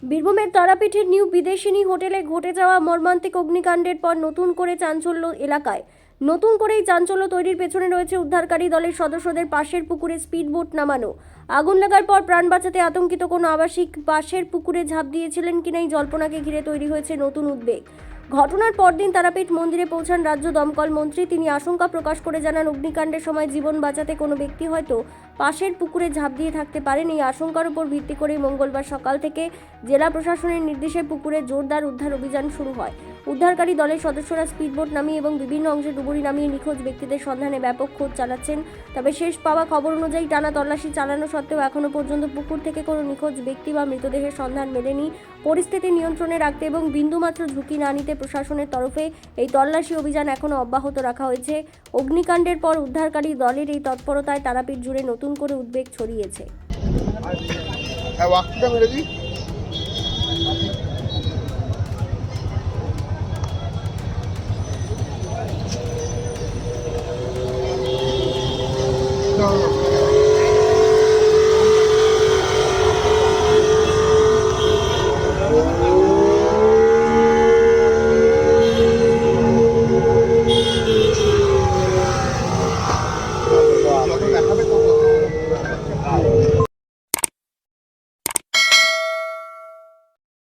বীরভূমের তারাপীঠের নিউ বিদেশিনী হোটেলে ঘটে যাওয়া মর্মান্তিক অগ্নিকাণ্ডের পর নতুন করে চাঞ্চল্য এলাকায়। নতুন করেই চাঞ্চল্য তৈরির পেছনে রয়েছে উদ্ধারকারী দলের সদস্যদের পাশের পুকুরে স্পিডবোট নামানো। আগুন লাগার পর প্রাণ বাঁচাতে আতঙ্কিত কোনো আবাসিক পাশের পুকুরে ঝাঁপ দিয়েছিলেন কিনা এই জল্পনাকে ঘিরে তৈরি হয়েছে নতুন উদ্বেগ। ঘটনার পরদিন তারাপীঠ মন্দিরে পৌঁছান রাজ্য দমকল মন্ত্রী। তিনি আশঙ্কা প্রকাশ করে জানান, অগ্নিকাণ্ডের সময় জীবন বাঁচাতে কোনো ব্যক্তি হয়তো পাশের পুকুরে ঝাঁপ দিয়ে থাকতে পারেন। এই আশঙ্কার উপর ভিত্তি করে মঙ্গলবার সকাল থেকে জেলা প্রশাসনের নির্দেশে পুকুরে জোরদার উদ্ধার অভিযান শুরু হয়। উদ্ধারকারী দলের সদস্যরা স্পিডবোট নামিয়ে এবং বিভিন্ন অংশে ডুবুরি নামিয়ে নিখোঁজ ব্যক্তিদের সন্ধানে ব্যাপক খোঁজ চালাচ্ছেন। তবে শেষ পাওয়া খবর অনুযায়ী টানা তল্লাশি চালানো সত্ত্বেও এখনও পর্যন্ত পুকুর থেকে কোনো নিখোঁজ ব্যক্তি বা মৃতদেহের সন্ধান মেলেনি। পরিস্থিতি নিয়ন্ত্রণে রাখতে এবং বিন্দুমাত্র ঝুঁকি না নিতে প্রশাসনের তরফে এই তল্লাশি অভিযান এখনও অব্যাহত রাখা হয়েছে। অগ্নিকাণ্ডের পর উদ্ধারকারী দলের এই তৎপরতায় তারাপীঠ জুড়ে নতুন করে উদ্বেগ ছড়িয়েছে। No.